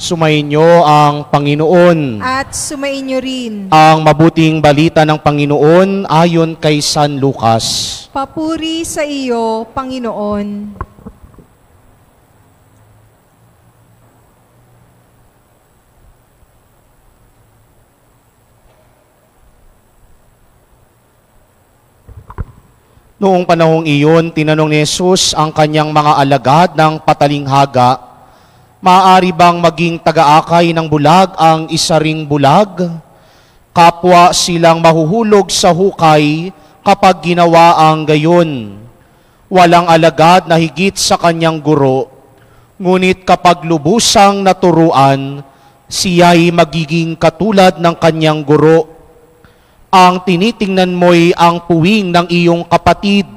Sumainyo ang Panginoon. At sumainyo rin. Ang mabuting balita ng Panginoon ayon kay San Lucas. Papuri sa iyo, Panginoon. Noong panahong iyon, tinanong ni Jesus ang kanyang mga alagad ng patalinghaga, maaari bang maging tagaakay ng bulag ang isa ring bulag? Kapwa silang mahuhulog sa hukay kapag ginawa ang gayon. Walang alagad na higit sa kanyang guro, ngunit kapag lubusang naturuan, siya'y magiging katulad ng kanyang guro. Ang tinitingnan mo'y ang puwing ng iyong kapatid,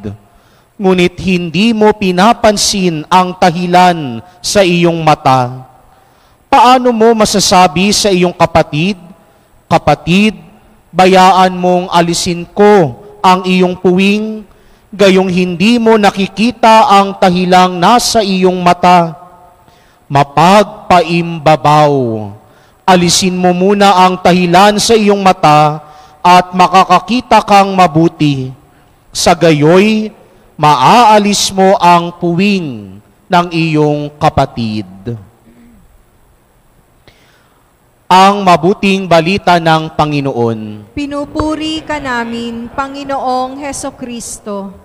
ngunit hindi mo pinapansin ang tahilan sa iyong mata. Paano mo masasabi sa iyong kapatid, "Kapatid, bayaan mong alisin ko ang iyong puwing," gayong hindi mo nakikita ang tahilang nasa iyong mata? Mapagpaimbabaw. Alisin mo muna ang tahilan sa iyong mata at makakakita kang mabuti. Sa gayoy, maaalis mo ang puwing ng iyong kapatid. Ang mabuting balita ng Panginoon. Pinupuri ka namin, Panginoong Hesukristo.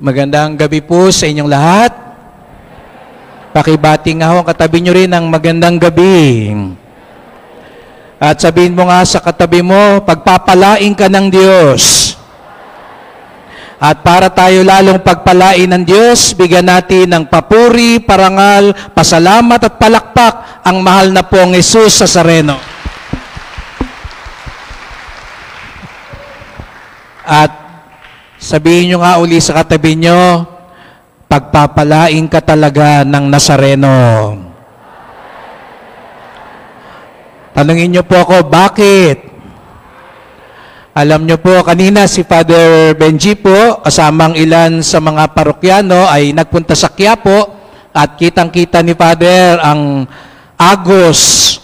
Magandang gabi po sa inyong lahat. Pakibati nga ho ang katabi nyo rin ng magandang gabi. At sabihin mo nga sa katabi mo, pagpapalain ka ng Diyos. At para tayo lalong pagpalain ng Diyos, bigyan natin ng papuri, parangal, pasalamat at palakpak ang mahal na pong Jesus Nazareno. At sabihin nyo nga uli sa katabi nyo, pagpapalain ka talaga ng Nazareno. Tanungin niyo po ako, bakit? Alam niyo po, kanina si Father Benji po, kasamang ilan sa mga parokyano ay nagpunta sa Quiapo at kitang-kita ni Father ang agos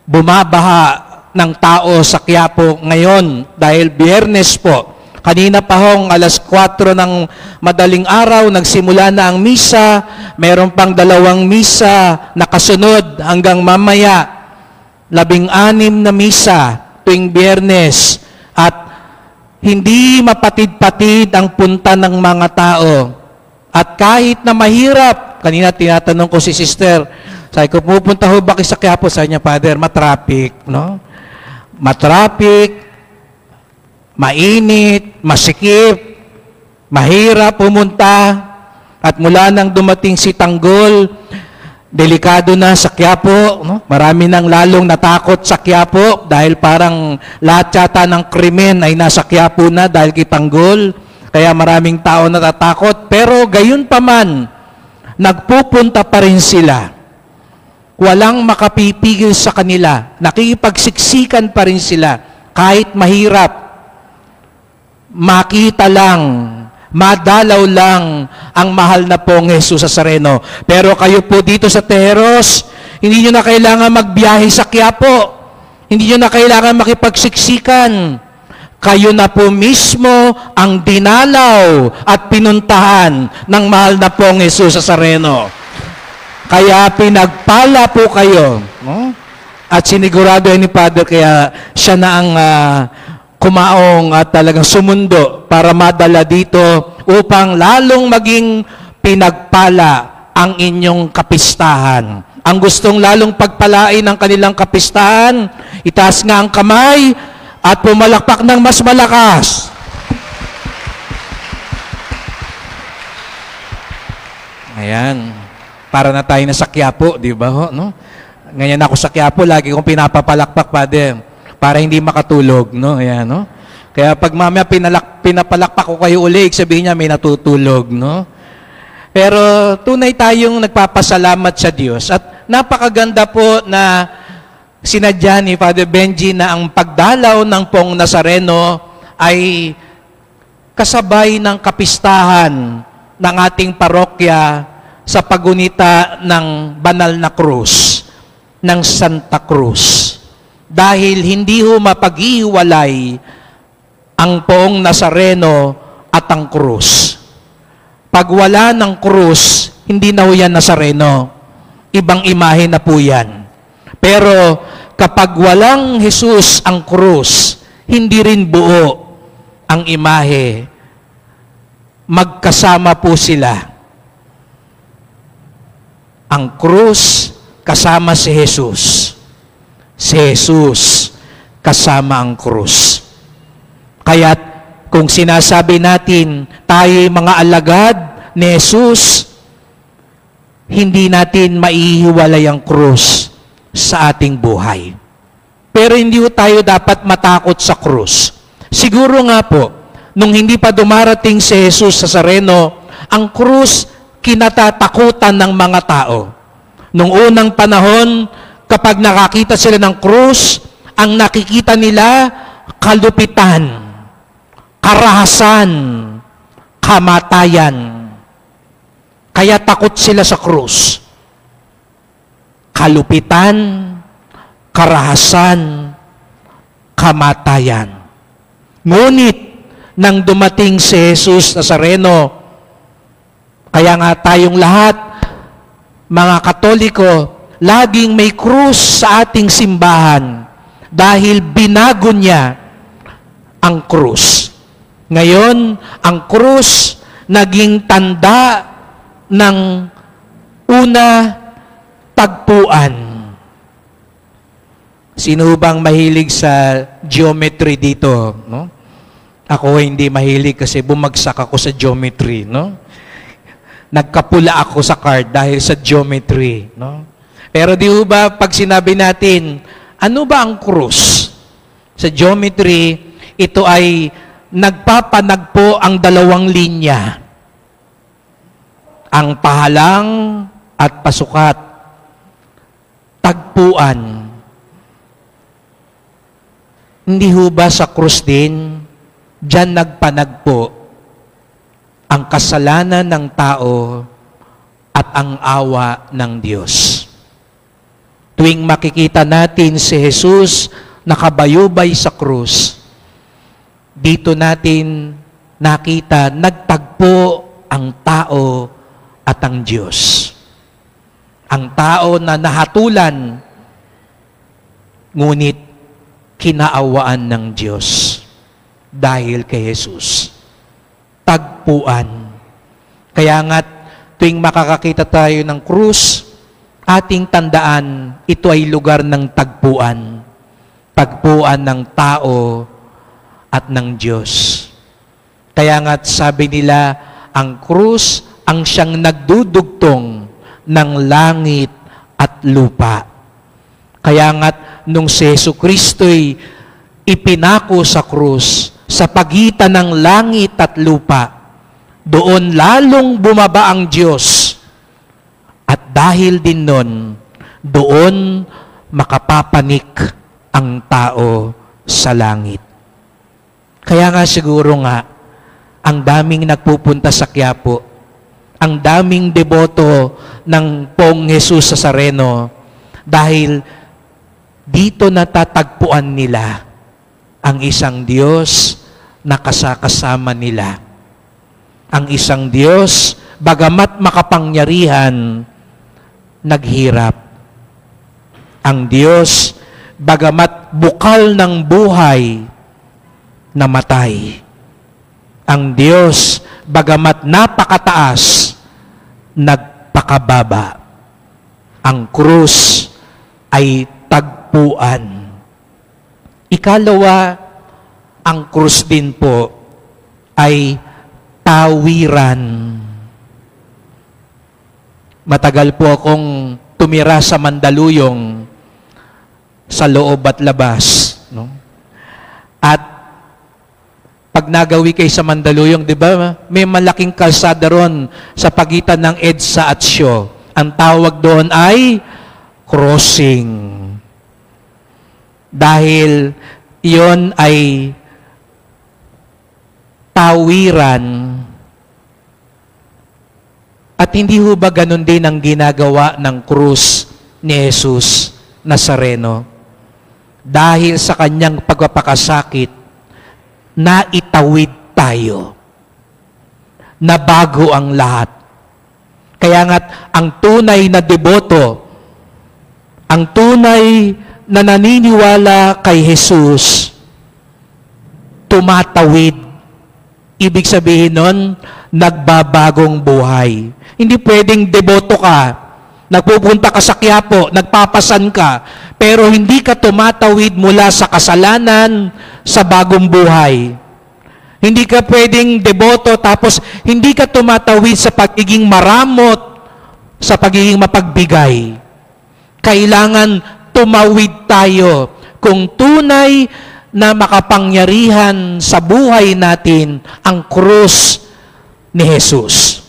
bumabaha ng tao sa Quiapo ngayon dahil Biyernes po. Kanina pa hong alas 4 ng madaling araw, nagsimula na ang misa, meron pang 2 misa nakasunod hanggang mamaya, 16 na misa tuwing Biyernes, at hindi mapatid-patid ang punta ng mga tao. At kahit na mahirap, kanina tinatanong ko si sister, sabi ko, pupunta ho ba kayo sa Quiapo? Sabi niya, Father, matraffic, no? Matraffic, mainit, masikip, mahirap pumunta, at mula nang dumating si Tanggol, delikado na sa Quiapo, no? Marami nang lalong natakot sa Quiapo dahil parang lahat yata ng krimen ay nasa Quiapo na dahil kay Tanggol, kaya maraming tao natatakot. Pero gayon pa man, nagpupunta pa rin sila. Walang makapipigil sa kanila, nakikipagsiksikan pa rin sila kahit mahirap. Makita lang, madalaw lang ang mahal na pong Jesus Nazareno. Pero kayo po dito sa Tejeros, hindi nyo na kailangan magbiyahe sa Quiapo. Hindi nyo na kailangan makipagsiksikan. Kayo na po mismo ang dinalaw at pinuntahan ng mahal na pong Jesus Nazareno. Kaya pinagpala po kayo. No? At sinigurado ni Father, kaya siya na ang kumaong at talagang sumundo para madala dito upang lalong maging pinagpala ang inyong kapistahan. Ang gustong lalong pagpalain ng kanilang kapistahan, itaas nga ang kamay at pumalakpak ng mas malakas. Ayan. Para na tayo na sa Quiapo, di ba ho? No? Ngayon ako sa Quiapo, lagi kong pinapapalakpak, Father, para hindi makatulog, no? Ayan, no? Kaya pag mamaya pinapalakpak ko kayo ulit, sabihin niya may natutulog, no? Pero tunay tayong nagpapasalamat sa Diyos. At napakaganda po na sinadya ni Father Benji na ang pagdalaw ng Pong Nazareno ay kasabay ng kapistahan ng ating parokya sa pagunita ng banal na krus, ng Santa Cruz. Dahil hindi ho mapaghihiwalay ang poong Nazareno at ang krus. Pag wala ng krus, hindi na ho yan Nazareno. Ibang imahe na po yan. Pero kapag walang Jesus ang krus, hindi rin buo ang imahe. Magkasama po sila. Ang krus kasama si Jesus. Si Jesus kasama ang krus. Kaya't kung sinasabi natin tayo'y mga alagad ni Jesus, hindi natin maihiwalay ang krus sa ating buhay. Pero hindi tayo dapat matakot sa krus. Siguro nga po, nung hindi pa dumarating si Jesus sa Nazareno, ang krus kinatatakutan ng mga tao. Nung unang panahon, kapag nakakita sila ng krus, ang nakikita nila, kalupitan, karahasan, kamatayan. Kaya takot sila sa krus. Kalupitan, karahasan, kamatayan. Ngunit, nang dumating si Jesus Nazareno, kaya nga tayong lahat, mga Katoliko, laging may krus sa ating simbahan dahil binago niya ang krus. Ngayon, ang krus naging tanda ng una, tagpuan. Sino bang mahilig sa geometry dito? No? Ako hindi mahilig kasi bumagsak ako sa geometry. No? Nagkapula ako sa card dahil sa geometry. No? Pero di ba pag sinabi natin, ano ba ang krus? Sa geometry, ito ay nagpapanagpo ang dalawang linya. Ang pahalang at pasukat. Tagpuan. Hindi ho ba sa krus din, diyan nagpanagpo ang kasalanan ng tao at ang awa ng Diyos. Tuwing makikita natin si Jesus nakabayubay sa krus, dito natin nakita nagtagpo ang tao at ang Diyos. Ang tao na nahatulan, ngunit kinaawaan ng Diyos dahil kay Jesus. Tagpuan. Kaya nga, tuwing makakakita tayo ng krus, ating tandaan, ito ay lugar ng tagpuan. Tagpuan ng tao at ng Diyos. Kaya nga sabi nila, ang krus ang siyang nagdudugtong ng langit at lupa. Kaya nga, nung si Jesucristo'y ipinako sa krus, sa pagitan ng langit at lupa, doon lalong bumaba ang Diyos. At dahil din nun, doon makapapanik ang tao sa langit. Kaya nga siguro nga, ang daming nagpupunta sa Quiapo, ang daming deboto ng Poong Jesus Nazareno, dahil dito natatagpuan nila ang isang Diyos na kasakasama nila. Ang isang Diyos, bagamat makapangyarihan, naghirap. Ang Diyos, bagamat bukal ng buhay, namatay. Ang Diyos, bagamat napakataas, nagpakababa. Ang krus ay tagpuan. Ikalawa, ang krus din po ay tawiran. Matagal po akong tumira sa Mandaluyong sa loob at labas. No? At pag nagawi kayo sa Mandaluyong, di ba, may malaking kalsada ron sa pagitan ng EDSA at Sio. Ang tawag doon ay crossing. Dahil iyon ay tawiran. At hindi ho ba ganun din ang ginagawa ng krus ni Jesus Nazareno? Dahil sa kanyang pagpapakasakit, naitawid tayo. Nabago ang lahat. Kaya nga't ang tunay na deboto, ang tunay na naniniwala kay Jesus, tumatawid. Ibig sabihin nun, nagbabagong buhay. Hindi pwedeng deboto ka, nagpupunta ka sa Quiapo, nagpapasan ka, pero hindi ka tumatawid mula sa kasalanan sa bagong buhay. Hindi ka pwedeng deboto tapos hindi ka tumatawid sa pagiging maramot, sa pagiging mapagbigay. Kailangan tumawid tayo kung tunay na makapangyarihan sa buhay natin ang krus ni Jesus.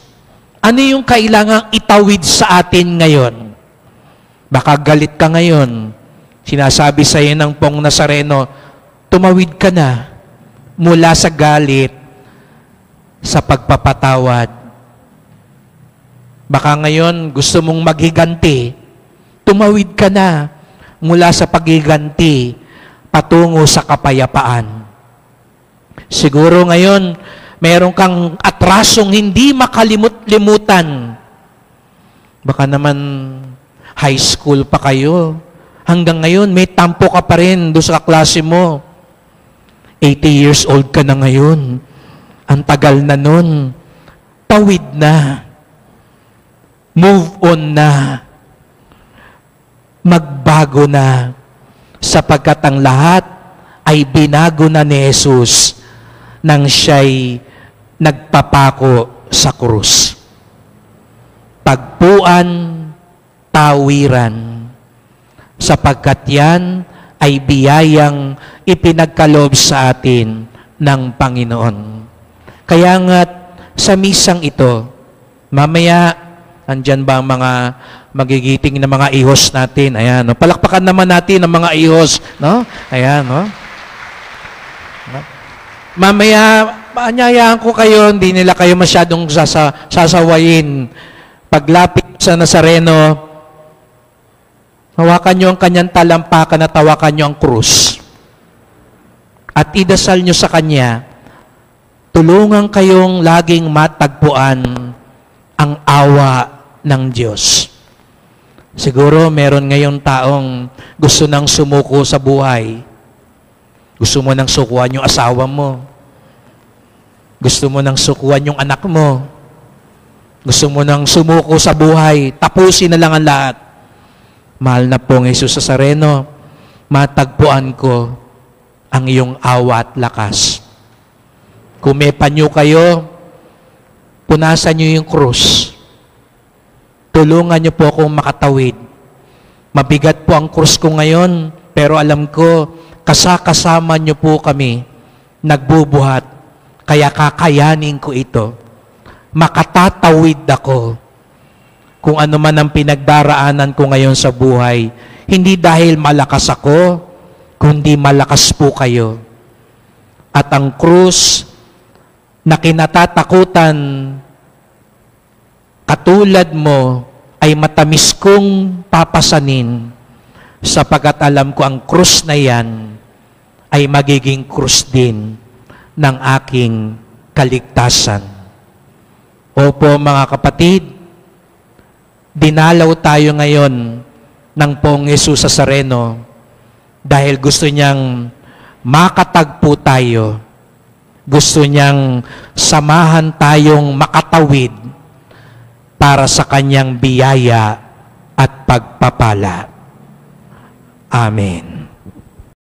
Ano yung kailangang itawid sa atin ngayon? Baka galit ka ngayon. Sinasabi sa iyo ng Pong Nazareno, tumawid ka na mula sa galit sa pagpapatawad. Baka ngayon gusto mong maghiganti. Tumawid ka na mula sa paghiganti patungo sa kapayapaan. Siguro ngayon, meron kang atrasong hindi makalimut-limutan. Baka naman high school pa kayo. Hanggang ngayon, may tampo ka pa rin doon sa klase mo. 80 years old ka na ngayon. Ang tagal na nun. Tawid na. Move on na. Magbago na. Sapagkat ang lahat ay binago na ni Jesus nang siya'y nagpapako sa krus. Pagpuan, tawiran, sapagkat yan ay biyayang ipinagkaloob sa atin ng Panginoon. Kaya nga't sa misang ito, mamaya, andyan ba ang mga magigiting na mga ihos natin? Ayan, no? Palakpakan naman natin ang mga ihos, no? Ayan, no? Mamaya, paanyayaan ko kayo, hindi nila kayo masyadong sasawayin. Paglapit sa Nazareno, hawakan nyo ang kanyang talampakan at hawakan nyo ang krus. At idasal nyo sa kanya, tulungan kayong laging matagpuan ang awa ng Diyos. Siguro meron ngayong taong gusto nang sumuko sa buhay. Gusto mo nang sukuan yung asawa mo. Gusto mo nang sukuan yung anak mo. Gusto mo nang sumuko sa buhay. Tapusin na lang ang lahat. Mahal na pong Jesus Nazareno, matagpuan ko ang iyong awa at lakas. Kung may panyo kayo, punasan nyo yung krus. Tulungan nyo po akong makatawid. Mabigat po ang krus ko ngayon, pero alam ko, kasama nyo po kami, nagbubuhat, kaya kakayanin ko ito. Makatatawid ako. Kung ano man ang pinagdaraanan ko ngayon sa buhay, hindi dahil malakas ako, kundi malakas po kayo. At ang krus na kinatatakutan katulad mo ay matamis kong papasanin sapagkat alam ko ang krus na yan ay magiging krus din ng aking kaligtasan. Opo mga kapatid, dinalaw tayo ngayon ng Pong Jesus Nazareno dahil gusto niyang makatagpo tayo. Gusto niyang samahan tayong makatawid para sa kanyang biyaya at pagpapala. Amen.